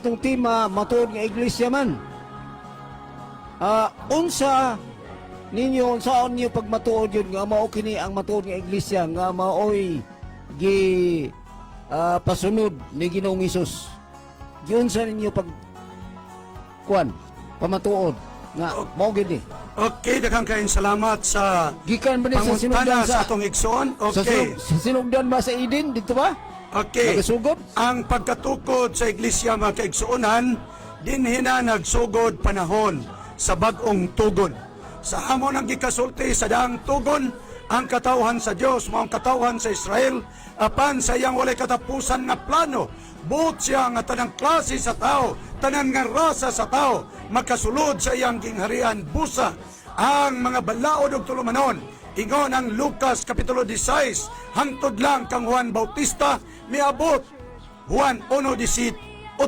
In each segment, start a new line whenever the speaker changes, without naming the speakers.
atong tema matuod nga iglesia man. Unsa ninyo unsaon niyo pag matuod yun nga mao kini ang matuod nga iglesia nga maoy gi pasunod ni Ginoong Hesus. Giunsa ninyo pag kuan pamatuod nga mao gid ni.
Okay, daghang kayong salamat sa
Gikan ba ni sa
pangutana
sinugdan
sa atong igsoon. Okay.
Sa sinugdan ba sa Eden dito ba?
Okay.
Nagasugod?
Ang pagkatukod sa iglesia mga kaigsuonan, dinhi na nagsugod panahon sa bag-ong tugon. Sa hamon ang gikasulti sa daang tugon, ang katawhan sa Dios, mao ang katawhan sa Israel, apan sa iyang walay katapusan nga plano, buot siya nga tanang klase sa tao, tanan nga rasa sa tao, makasulod sa iyang gingharian busa ang mga balaod ug tulumanon. Ingon ang Lucas kapitulo 16, hangtod lang kang Juan Bautista miabot Juan 1:17,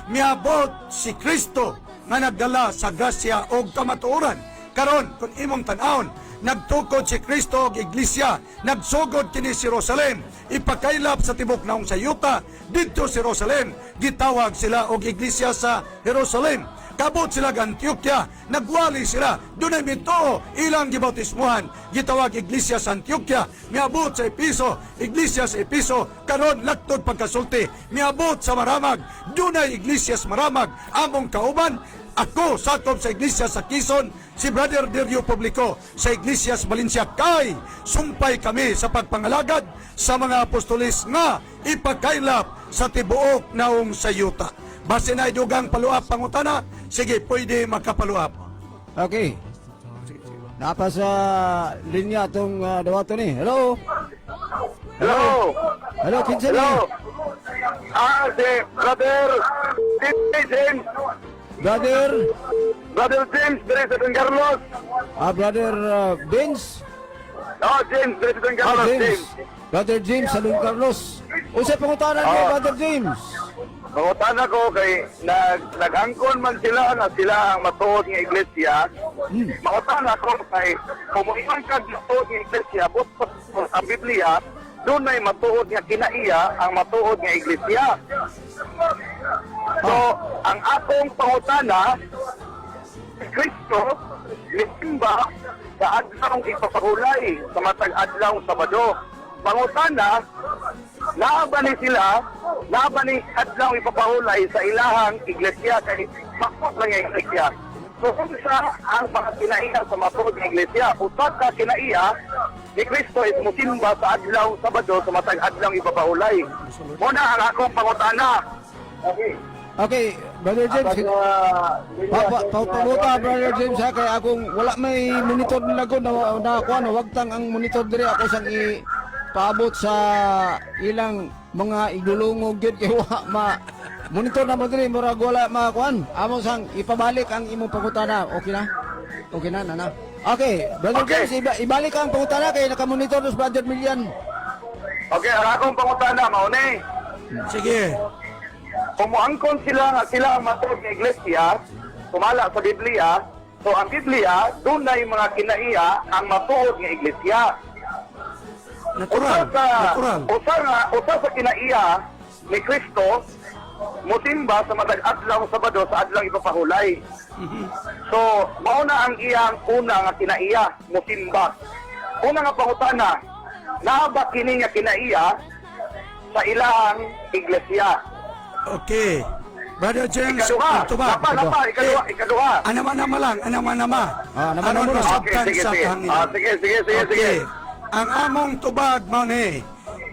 miabot si Kristo nga nagdala sa grasya o kamatuoran. Karon kung imong tan-awon, nagtukod si Kristo og iglesia, nagsugod kini si Jerusalem, ipakaylap sa tibok naong sayuta didto si Jerusalem, gitawag sila og iglesia sa Jerusalem. Kabot sila ng Antioquia, nagwali sila, dunay minto ilang gibautismuhan, gitawag iglesia sa Antioquia, miabot sa Episo, iglesia sa Episo, karon laktod pagkasulti, miabot sa Maramag, dunay iglesia sa Maramag, among kauban, ako sakop sa iglesia sa Quezon, si Brother Derio Publico sa iglesia sa Valencia, kay sumpay kami sa pagpangalagad sa mga apostolis nga ipakaylap sa tibuok naong sayuta. Base na idugang paluap pangutana, sige, pwede makapaluap.
Okay. Napa sa linya itong dawato ni. Hello?
Hello.
Hello, kinsa ni?
Hello. Si Brother James. Brother James dari San Carlos.
Brother Vince?
Oh, James dari San Carlos. James.
Brother James sa San Carlos. Unsa pangutanan ni Brother James?
Pangutan ako kay nag-angkon man sila na sila ang matuod ng iglesia. Pangutan ako kay kumuingan kag matuod ng iglesia, buto ang Biblia, doon ay matuod nga kinaiya ang matuod ng iglesia. So, ang akong pangutana, si Kristo, nisimba sa adlaw ipapahulay sa matag adlaw Sabado. Pangutana, naaban ni adlaw ipapahulay sa ilahang iglesia kay makot lang yung iglesia. So kung sa ang mga kinaiya sa matuod ng iglesia, usad ka kinaiya ni Kristo is musimba sa adlaw Sabado sa matag adlaw ipapahulay. Muna ang akong pangutana.
Okay, Brother James. Papamuta, Brother James, ha, kay akong wala may monitor nila ko na wagtang ang monitor diri ako sang paabot sa ilang mga igulungog yun kay ma monitor na mo diri murag wala makuan amo sang ipabalik ang imong pangutana. Okay na nana. Okay, Brother James, ibalik ang pangutana kay naka-monitor dos Brother Milian.
Okay, ang akong pangutana mauni.
Sige.
Kumuangkon sila nga sila ang matuod ng iglesia, tumala sa Biblia, so ang Biblia doon na yung mga kinaiya ang matuod ng iglesia.
Natural.
Usa sa kinaiya ni Kristo, musimba sa matag adlaw Sabado sa adlaw ipapahulay. So, mauna ang iyang una nga kinaiya, musimba. Una nga pangutana, naaba kini nga kinaiya sa ilang iglesia.
Okay. Brother James,
Ikaduha. Ikaduha.
Anama lang.
Anama na.
Masabtan
Okay,
sa
sige.
kanila.
Sige.
Ang among tubag mo ni,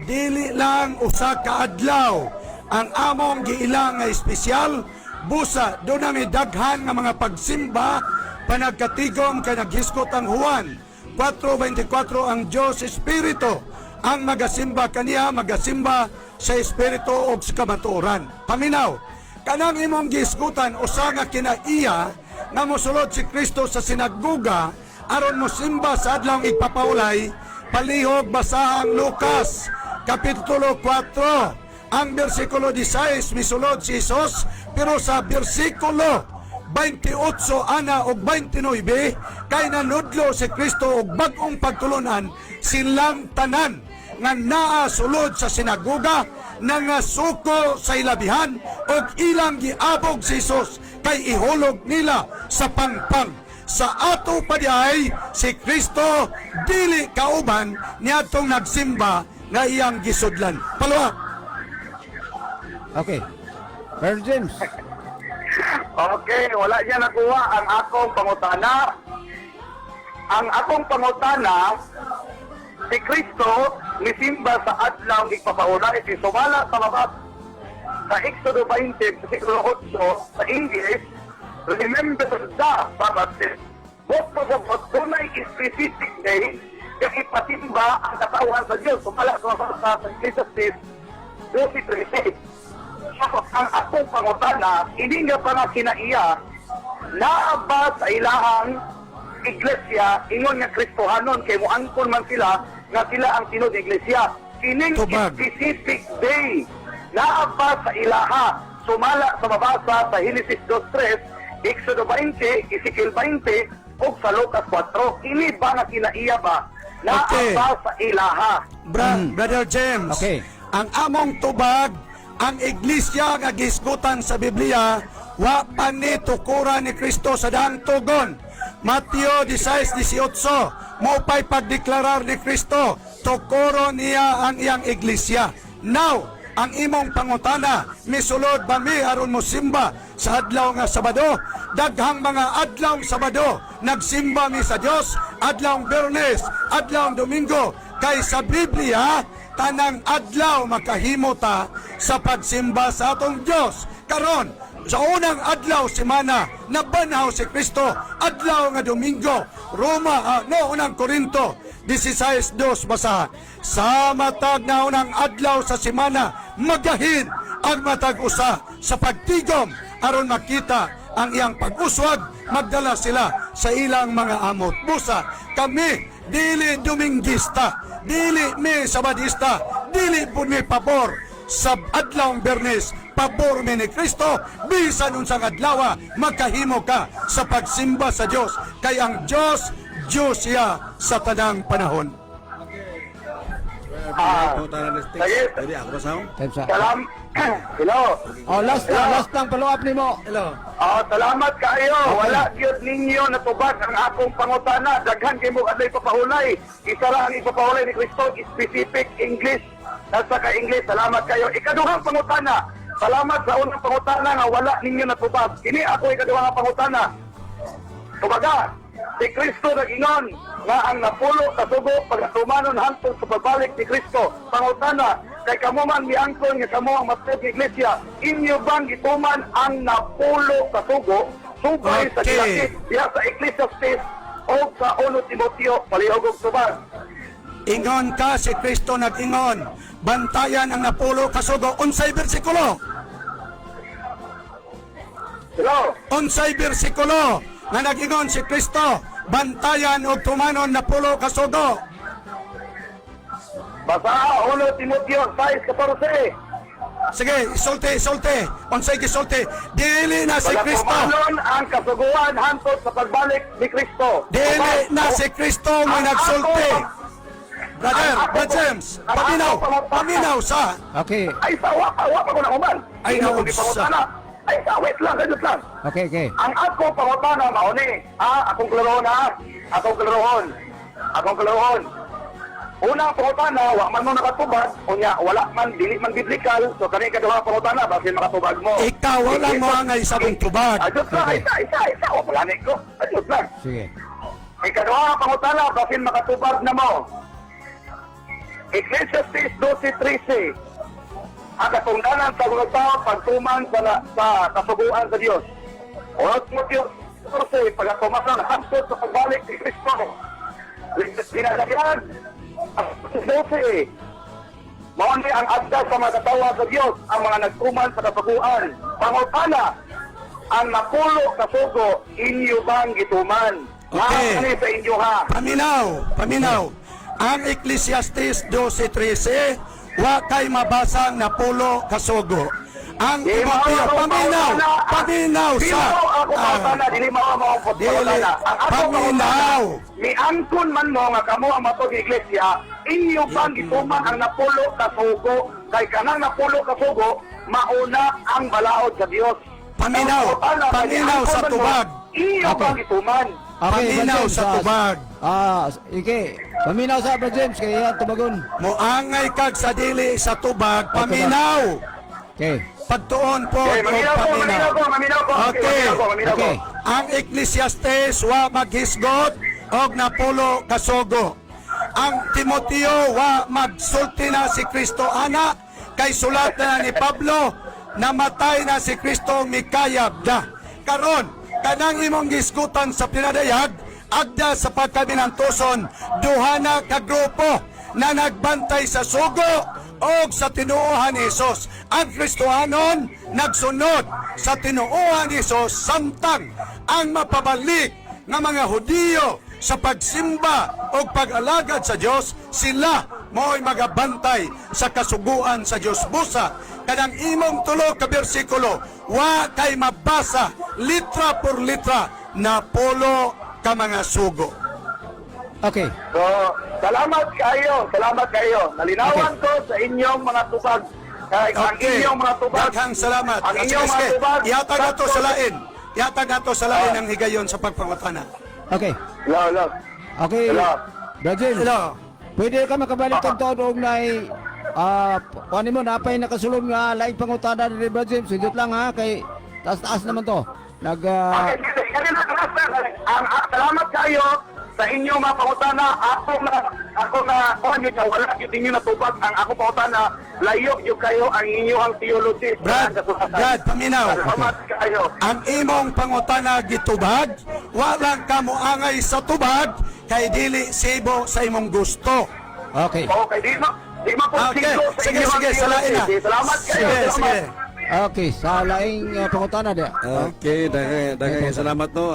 dili lang usa ka adlaw ang among giilang nga espesyal, busa doon na daghan nga mga pagsimba, panagkatigom kay naghiskot ang Juan 4:24 ang Dios Espiritu ang magasimba kaniya, magasimba sa Espiritu o sa kamatuoran. Paminaw, kanang imong giskutan usa nga kinaiya nga mosulod si Kristo sa sinaguga aron mosimba sa adlaw igpapaulay, palihog basa ang Lucas kapitulo 4 ang bersikulo 16 misulod si Jesus, pero sa bersikulo 28 ana og 29 kay nanudlo si Kristo og bag-ong pagtulunan silang tanan nga naa sulod sa sinagoga nga suko sa ilabihan ug ilang giabog si Jesus kay ihulog nila sa pangpang. Sa ato padiay si Kristo dili kauban niadtong nagsimba nga iyang gisudlan. Paluwa.
Okay. Brother James.
Okay, wala niya nakuha ang akong pangutana. Ang akong pangutana, si Kristo nisimba sa adlaw igpapauna iti sumala sa mabab sa Exodo 20, versikulo 8 sa English, remember the Sabbath. Bukod sa tunay specific day, yung ipasimba ang katawan sa Diyos sumala sa mabab sa Ecclesiastes 12:13. Ang akong pangutana, hindi nga pa nga kinaiya, naaba sa ilahang iglesia, ingon nga Kristohanon, kay muangkon man sila, nga sila ang tinod iglesia. Kining
Tubag.
specific day, naaba sa ilaha, sumala sa mabasa sa Genesis 2:3, Exodo 20, Ezekiel 20, o sa Lucas 4. Ini ba nga kinaiya ba?
Okay.
Naaba sa ilaha.
Brother James,
Okay.
ang among tubag, ang iglesia nga gisgutan sa Biblia, wa pa ni tukuran ni Kristo sa daang tugon. Mateo 16:18, mo pa'y pagdeklarar ni Kristo, tukuron niya ang iyang iglesia. Now, ang imong pangutana, misulod ba mi aron mo simba sa adlaw nga Sabado? Daghang mga adlaw Sabado, nagsimba mi sa Dios, adlaw Biyernes, adlaw Domingo, kay sa Biblia, tanang adlaw makahimo ta sa pagsimba sa atong Dios. Karon, sa unang adlaw semana, nabanaw si Kristo, adlaw nga Domingo, unang Korinto 16:2 basa. Sa matag na unang adlaw sa semana, magahin ang matag usa sa pagtigom aron makita ang iyang pag-uswag, magdala sila sa ilang mga amot. Busa, kami dili Dominguista, dili mi Sabadista, dili po mi pabor sa adlaw Biyernes, pabor mi ni Kristo, bisan unsang adlaw magkahimo ka sa pagsimba sa Dios, kay ang Dios siya sa tanang panahon.
Sige.
Time sa.
Hello.
Oh, last lang follow up nimo.
Hello.
Salamat kayo. Wala gyud ninyo natubag ang akong pangutana. Daghan kay mo adlay papahulay. Isa ra ang ipapahulay ni Kristo, specific English. Nasa ka English. Salamat kayo. Ikaduhang pangutana. Salamat sa unang pangutana nga wala ninyo natubag. Kini ako ikaduhang pangutana. Tubaga, si Kristo nag-ingon nga ang napulo kasugo pagatumanon hantod sa pagbalik ni Kristo. Pangutana, kay kamo man miangkon nga kamo ang matod iglesia, inyo bang gituman ang napulo kasugo subay sa
Okay.
gilakid diha sa Ecclesiastes o sa 1 Timoteo palihog og tubag?
Ingon ka si Kristo nag-ingon, bantayan ang napulo kasugo. Unsay bersikulo?
Hello?
Unsay bersikulo nga nag-ingon si Kristo, bantayan og tumanon napulo kasugo.
Basa 1 Timoteo 6:14.
Sige, isulti. Unsay gisulti? Dili na si Kristo.
Pagatumanon ang kasuguan hantod sa pagbalik ni Kristo.
Dili na si Kristo mo
Ang
nagsulti.
ako-
Brother James, paminaw sa.
Okay.
Ay, wa pa ko na uman.
Ay,
Hindi ako
naunsa.
gipangutana. Ay, wait lang, ganyan lang.
Okay.
Ang ako pangutana, mauni. Akong klarohon. Unang pangutana, wa man mo nakatubag. Unya, wala man, dili man biblikal. So, kani kaduha pangutana, basin makatubag mo.
Ikaw wala mo angay sa mong tubag.
Ayot lang,
Okay.
isa. Wa pala ko. Ayot lang.
Sige.
Ikaduha pangutana, basin makatubag na mo. Ecclesiastes 12:13. Ang katungdanan sa mga tao pagtuman sa kasuguan sa Diyos. O Timoteo 14, pagkatumasan hantod sa pagbalik ni Kristo. Dinalagyan ang 12. Mauni ang agda sa mga katawa sa Diyos, ang mga nagtuman sa kasuguan. Pangutana, ang napulo kasugo, inyo bang gituman?
Okay.
Ano sa inyo ha?
Paminaw. Ang Ecclesiastes 12:13, wa kay mabasang napulo kasugo. Ang
Di mao
Timoteo,
ako
paminaw
pautana.
sa
Dili mo ako pautana, dili mo ako pautana. Ang ako
paminaw.
miangkon man mo nga kamo ang matod iglesia, inyo bang ituman ang napulo ka sugo, kay kanang napulo ka sugo, mauna ang balaod sa Dios.
Paminaw,
Ang pautana, kay
paminaw
miangkon
sa
man mo,
tubag.
Inyo
Okay.
bang ituman?
Paminaw
Brad
sa
James,
tubag.
Ike, paminaw sa Brad James, kaya tumagon.
Moangay kag sa dili sa tubag, paminaw.
Okay.
Pagtuon po,
Okay, maminaw ko, maminaw ko, maminaw ko.
Okay.
Maminaw ko.
Okay.
Ang Ecclesiastes wa maghisgot og napulo kasugo. Ang Timoteo wa magsulti na si Kristo ana kay sulat na ni Pablo namatay na si Kristo mikayab na. Karon kanang imong gisgutan sa pinadayag agda sa pagkabinantuson duha na ka grupo na nagbantay sa sugo o sa tinuohan ni Hesus. Ang Kristohanon nagsunod sa tinuohan ni Hesus samtang ang mapabalik ng mga Hudiyo sa pagsimba o pag-alagad sa Diyos, sila mo'y magabantay sa kasuguan sa Diyos. Busa, kanang imong tulo ka bersikulo, wa kay mabasa litra por litra na polo ka mga sugo.
Okay.
So, salamat kayo. Nalinawan ko sa inyong mga tubag. Kay ang inyong mga tubag.
Daghang salamat.
Ang inyong mga tubag.
Ihatag nato sa lain. Ihatag nato sa lain ang higayon sa pagpangutana.
Okay.
Hello.
Okay.
Hello.
Brad James,
Hello.
pwede ka makabalik ang taon og nay kuan mo napay nakasulong nga laing pangutana ni Brad James. Sundot lang ha kay taas-taas naman to.
Salamat kayo sa inyong mga pangutana. Ako na kuhan yun, wala yun ninyo natubag. Ang ako pangutana, layo yun kayo ang inyong theology.
Brad, paminaw.
Salamat kayo.
Ang imong pangutana gitubag, walang kamuangay sa tubag, kay dili sibo sa imong gusto.
Okay.
Okay, di mo po
Okay,
siglo sa
sige,
inyong
sige, salain na.
theology. Salamat kayo.
Sige,
Salamat.
sige.
Okay, sa laing pangutana dia.
Okay, daghang salamat no.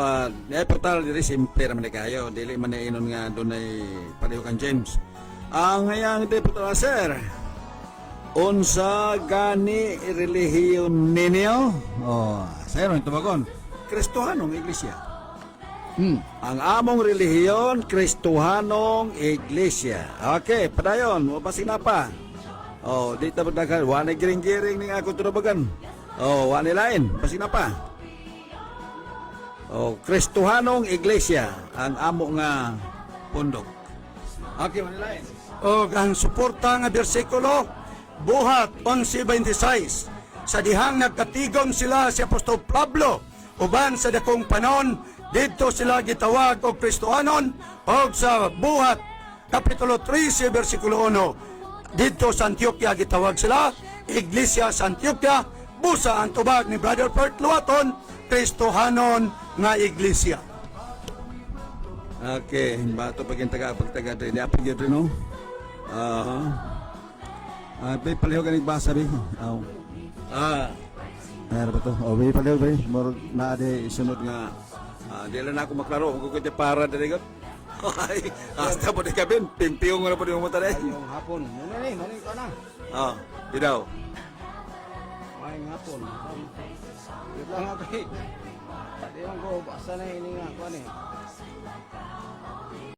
Portal diri simple man kayo, dili man inon nga dunay pareho kang James. Ang hayang portal sir. Unsa gani relihiyon ninyo? Oh, sayon tumagon. Kristohanong iglesia. Ang among relihiyon Kristohanong iglesia. Okay, padayon, mo basin pa. Oh, di ta pagdagan, wala giring-giring ning ako tunabagan. Oh, wala lain, basin pa. Oh, Kristohanong iglesia ang amo nga pundok. Okay, wala lain.
O ang suporta nga bersikulo, Buhat 11:26. Sa dihang nagkatigom sila si Apostol Pablo, uban sa dakong panon, dito sila gitawag og Kristohanon, o sa Buhat Kapitulo 13, versikulo 1. Dito sa Antioquia gitawag sila Iglesia sa Antioquia. Busa ang tubag ni Brother Bert Luaton, Kristohanon nga iglesia.
Okay, bato pagin pagtaga din apa gyud no. May paliho ganig basa bi. Ano ba to? Oh, may paliho ba? Moro na ade sunod nga dili na ako maklaro kung ko para diri got. Ay, hasta po di kabin, pimpiyong na po di mo tare.
Yung hapon. Mani ka na.
Di daw.
May hapon. Yun lang ako eh. Pati yung ko, basta na ini nga, kuan eh.